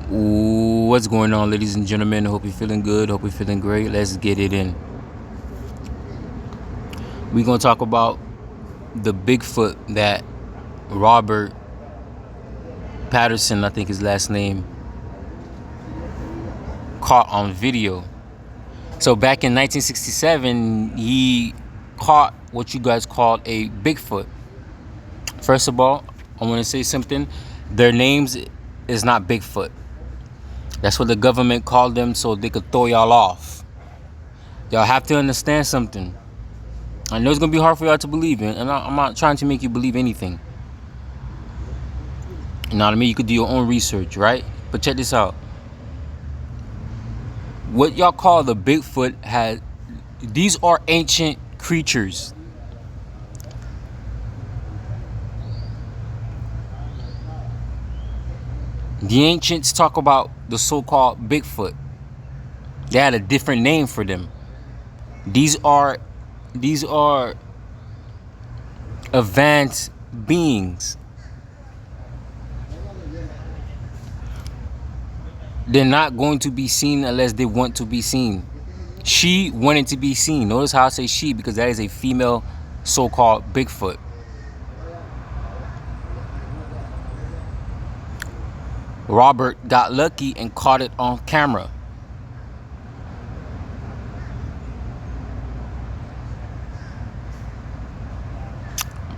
What's going on, ladies and gentlemen? Hope you're feeling good. Hope you're feeling great. Let's get it in. We're going to talk about the Bigfoot that Robert Patterson, I think his last name, caught on video. So back in 1967, he caught what you guys called a Bigfoot. First of all, I want to say something. Their names is not Bigfoot. That's what the government called them so they could throw y'all off. Y'all have to understand something. I know it's going to be hard for y'all to believe in, and I'm not trying to make you believe anything. You know what I mean? You could do your own research, right? But check this out. What y'all call the Bigfoot these are ancient creatures. The ancients talk about the so-called Bigfoot. They had a different name for them. These are advanced beings. They're not going to be seen unless they want to be seen. She wanted to be seen. Notice how I say she, because that is a female so-called Bigfoot. Robert got lucky and caught it on camera.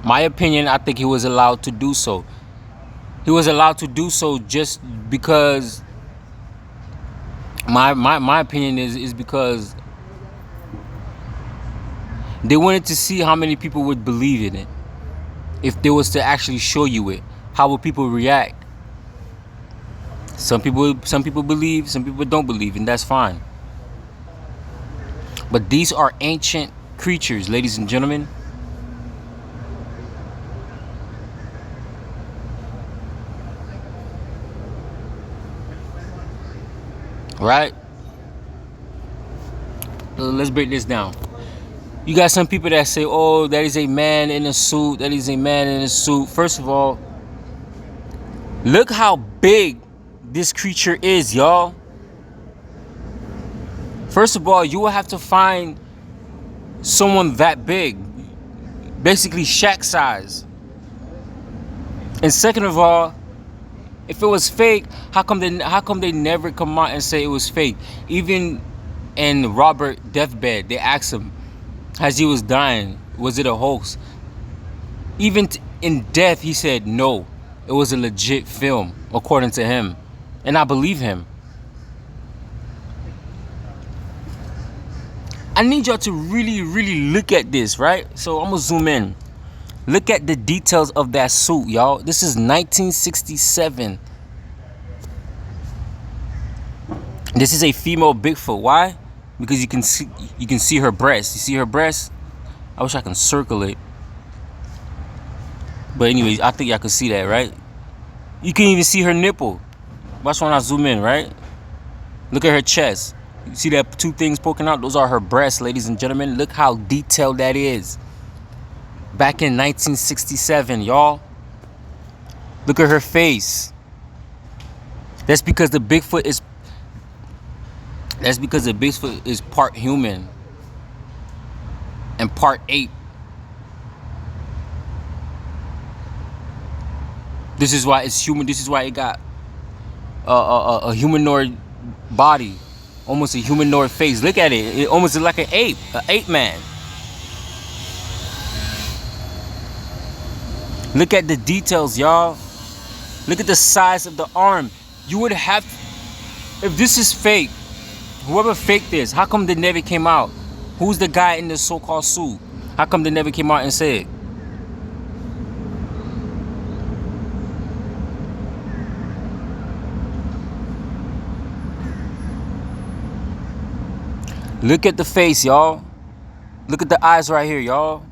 My opinion, I think he was allowed to do so. He was allowed to do so just because my opinion is because they wanted to see how many people would believe in it. If they was to actually show you it, how would people react? Some people believe, some people don't believe, and that's fine. But these are ancient creatures, ladies and gentlemen. Right? Let's break this down. You got some people that say, oh, that is a man in a suit. That is a man in a suit. First of all, look how big this creature is, y'all. First of all, you will have to find someone that big. Basically Shaq size. And second of all, if it was fake, how come they never come out and say it was fake? Even in Robert deathbed, they asked him as he was dying, was it a hoax? Even in death, he said no, it was a legit film, according to him. And I believe him. I need y'all to really look at this, right? So I'm gonna zoom in. Look at the details of that suit, y'all. This is 1967. This is a female Bigfoot. Why? Because you can see her breast. You see her breast? I wish I can circle it. But anyways, I think y'all can see that, right? You can even see her nipple. Watch when I zoom in, right? Look at her chest. You see that two things poking out? Those are her breasts, ladies and gentlemen. Look how detailed that is. Back in 1967, y'all. Look at her face. That's because the Bigfoot is part human and part ape. This is why it's human. This is why it got a humanoid body, almost a humanoid face. Look at it. It almost is like an ape man. Look at the details, y'all. Look at the size of the arm. You would have, if this is fake, whoever faked this, how come they never came out? Who's the guy in the so-called suit? How come they never came out and said? Look at the face, y'all. Look at the eyes right here, y'all.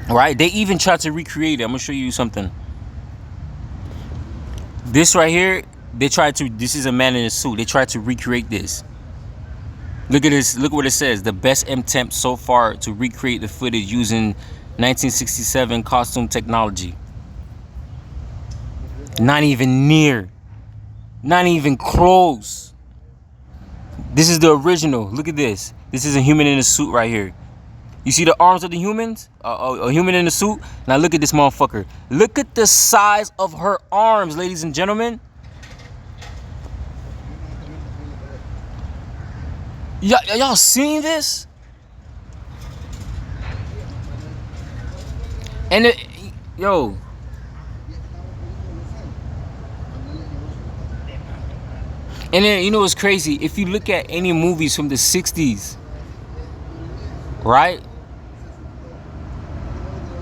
Right? They even tried to recreate it. I'm gonna show you something. This right here, this is a man in a suit. They tried to recreate this. Look at this. Look what it says. The best attempt so far to recreate the footage using 1967 costume technology. Not even near. Not even close. This is the original. Look at this. This is a human in a suit right here. You see the arms of the humans? A human in a suit? Now look at this motherfucker. Look at the size of her arms, ladies and gentlemen. Y'all seen this? And yo. And then, you know what's crazy? If you look at any movies from the 60s, right?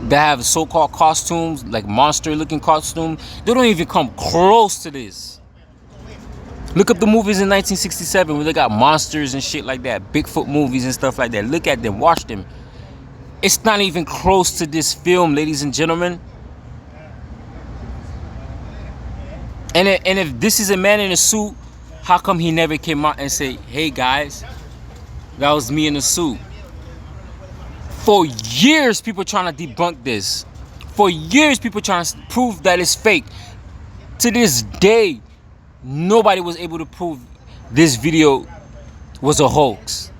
That have so-called costumes, like monster-looking costumes, they don't even come close to this. Look up the movies in 1967 where they got monsters and shit like that. Bigfoot movies and stuff like that. Look at them. Watch them. It's not even close to this film, ladies and gentlemen. And if this is a man in a suit, how come he never came out and say, hey guys, that was me in a suit? For years, people trying to debunk this. For years, people trying to prove that it's fake. To this day, nobody was able to prove this video was a hoax.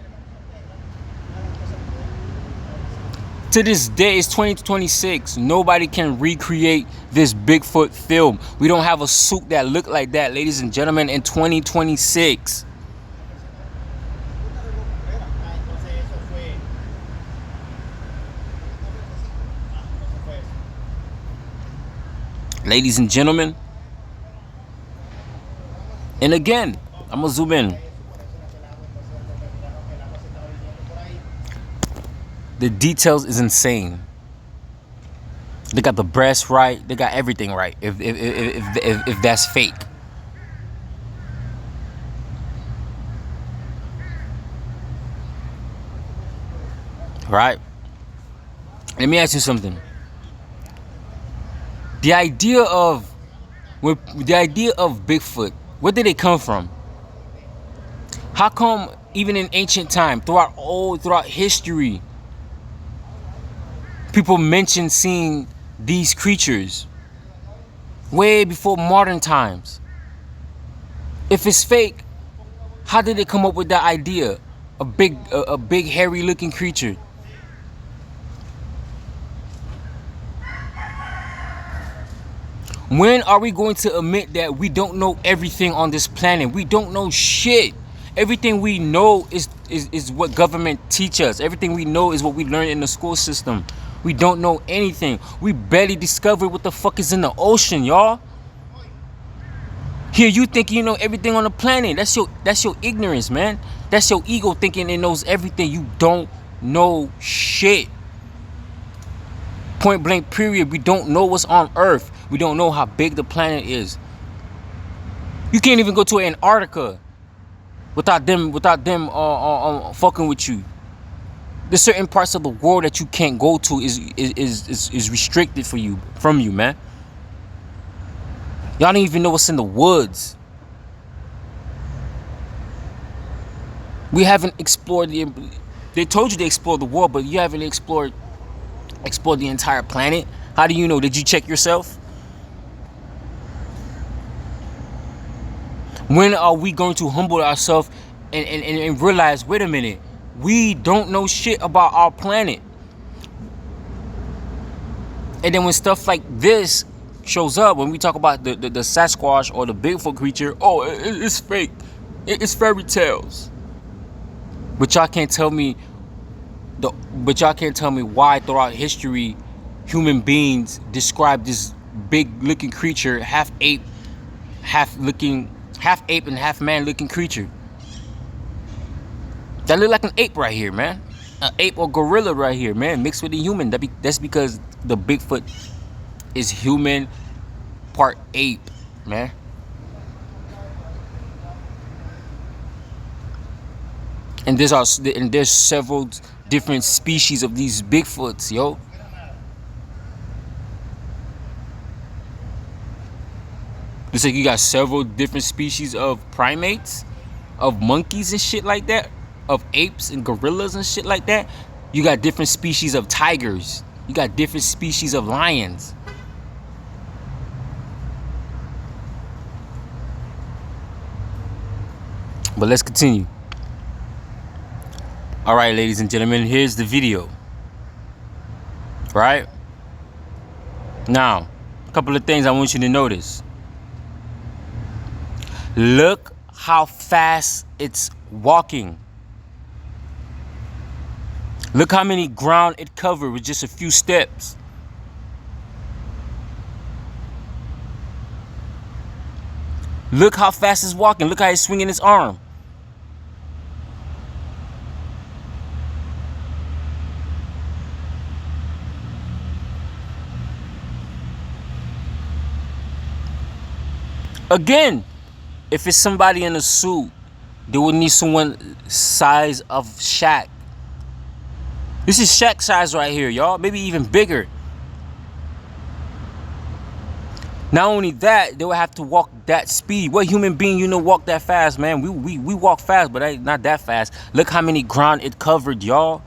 To this day, it's 2026. Nobody can recreate this Bigfoot film. We don't have a suit that looked like that, ladies and gentlemen, in 2026. Ladies and gentlemen. And again, I'm gonna zoom in. The details is insane. They got the breast right. They got everything right. If that's fake, right? Let me ask you something. The idea of Bigfoot, where did it come from? How come even in ancient time, throughout history, people mention seeing these creatures way before modern times? If it's fake, how did they come up with that idea? A big hairy looking creature. When are we going to admit that we don't know everything on this planet? We don't know shit. Everything we know is what government teach us. Everything we know is what we learn in the school system. We don't know anything. We barely discovered what the fuck is in the ocean, y'all. Here you think you know everything on the planet. That's your ignorance, man. That's your ego thinking it knows everything. You don't know shit. Point blank period. We don't know what's on Earth. We don't know how big the planet is. You can't even go to Antarctica without them fucking with you. There's certain parts of the world that you can't go to is restricted from you, man. Y'all don't even know what's in the woods. We haven't explored they told you to explore the world, but you haven't explored the entire planet. How do you know? Did you check yourself? When are we going to humble ourselves and realize, wait a minute, we don't know shit about our planet? And then when stuff like this shows up, when we talk about the Sasquatch or the Bigfoot creature, oh, it's fake. It's fairy tales. But y'all can't tell me why throughout history human beings describe this big looking creature, half ape and half man looking creature. That look like an ape right here, man. An ape or gorilla right here, man, mixed with a human. That's because the Bigfoot is human, part ape, man. And there's several different species of these Bigfoots, yo. It's like you got several different species of primates, of monkeys and shit like that, of apes and gorillas and shit like that. You got different species of tigers. You got different species of lions. But let's continue. All right, ladies and gentlemen, here's the video. Right? Now, a couple of things I want you to notice. Look how fast it's walking. Look how many ground it covered with just a few steps. Look how fast it's walking. Look how he's swinging his arm. Again, if it's somebody in a suit, they would need someone size of Shaq. This is Shaq size right here, y'all. Maybe even bigger. Not only that, they would have to walk that speed. What human being walk that fast, man? We walk fast, but not that fast. Look how many ground it covered, y'all.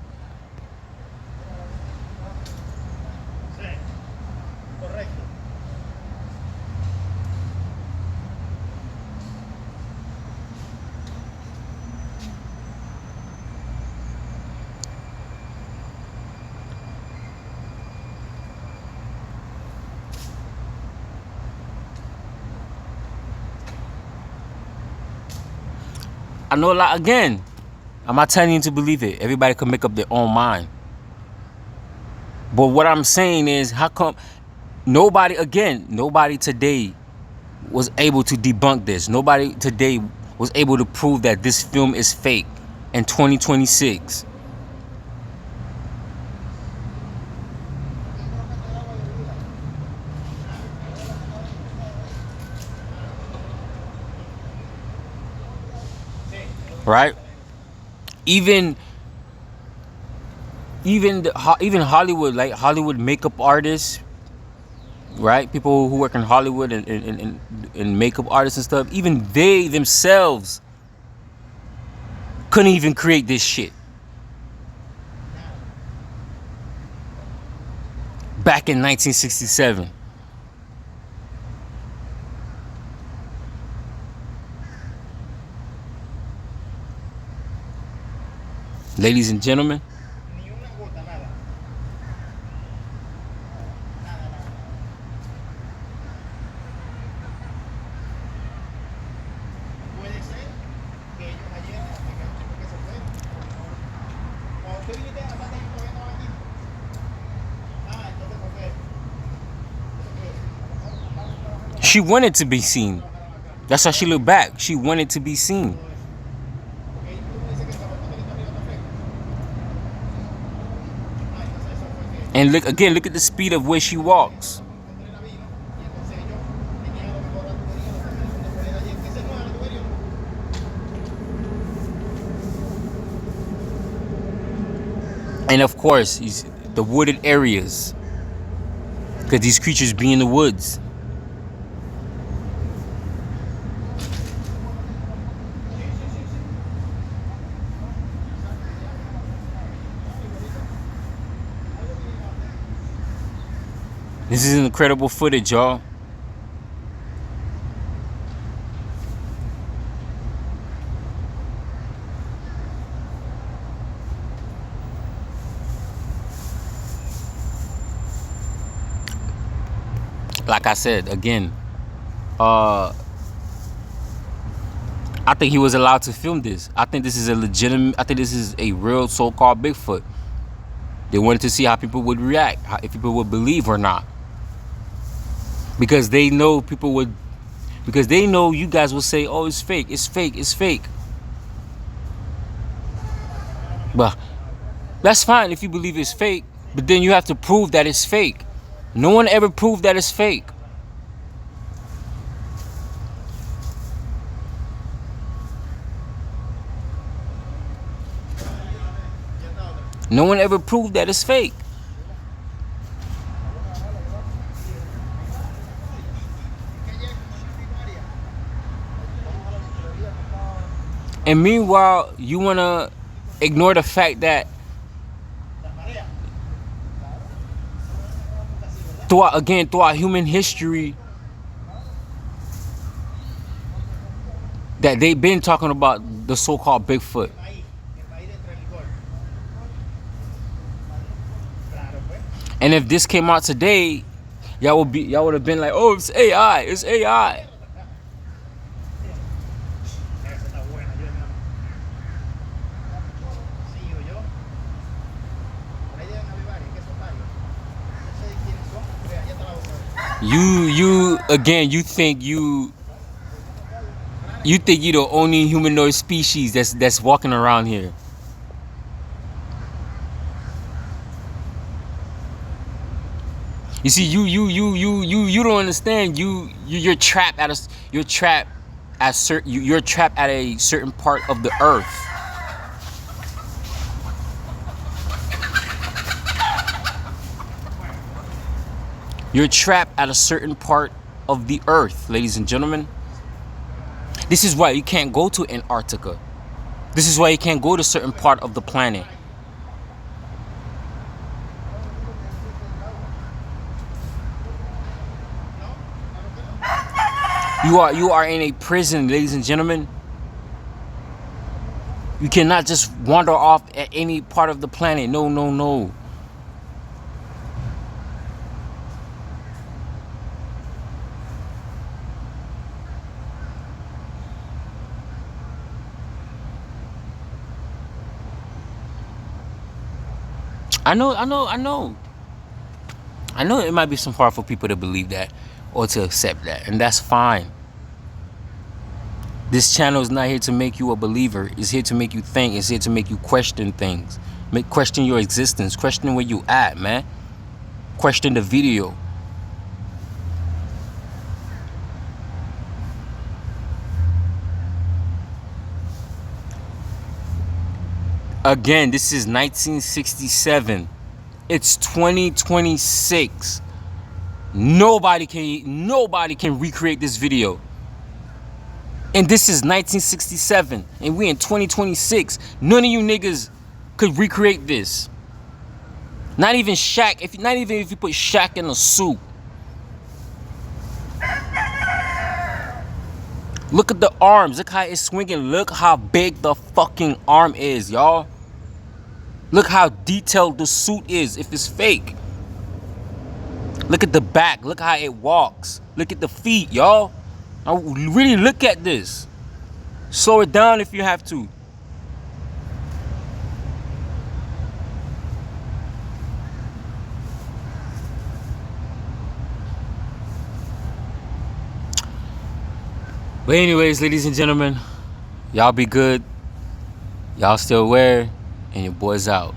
I know a lot. Again, I'm not telling you to believe it. Everybody can make up their own mind. But what I'm saying is, how come nobody today was able to debunk this? Nobody today was able to prove that this film is fake in 2026. Right? Even Hollywood, like Hollywood makeup artists, right? People who work in Hollywood and makeup artists and stuff, even they themselves couldn't even create this shit. Back in 1967. Ladies and gentlemen, she wanted to be seen. That's how she looked back. She wanted to be seen. And look at the speed of where she walks. And of course, the wooded areas, because these creatures be in the woods. This is incredible footage, y'all. Like I said, again, I think he was allowed to film this. I think this is a real so-called Bigfoot. They wanted to see how people would react, if people would believe or not. Because they know you guys will say, oh, it's fake, it's fake, it's fake. But that's fine if you believe it's fake, but then you have to prove that it's fake. No one ever proved that it's fake. No one ever proved that it's fake. And meanwhile, you want to ignore the fact that throughout human history, that they've been talking about the so-called Bigfoot. And if this came out today, y'all would have been like, oh, it's AI, it's AI. You again, you think you think you're the only humanoid species that's walking around here. You see, you don't understand. You're trapped at you're trapped you're trapped at a certain part of the earth. You're trapped at a certain part of the earth, ladies and gentlemen. This is why you can't go to Antarctica. This is why you can't go to a certain part of the planet. You are in a prison, ladies and gentlemen. You cannot just wander off at any part of the planet. No, no, no. I know it might be some hard for people to believe that or to accept that, and that's fine. This channel is not here to make you a believer. It's here to make you think. It's here to make you question things. Question your existence. Question where you at, man. Question the video. Again, this is 1967. It's 2026. Nobody can recreate this video. And this is 1967, and we in 2026. None of you niggas could recreate this. Not even Shaq. Not even if you put Shaq in a suit. Look at the arms. Look how it's swinging. Look how big the fucking arm is, y'all. Look how detailed the suit is if it's fake. Look at the back. Look how it walks. Look at the feet, y'all. Now really look at this. Slow it down if you have to. But anyways, ladies and gentlemen, y'all be good. Y'all still aware, and your boy's out.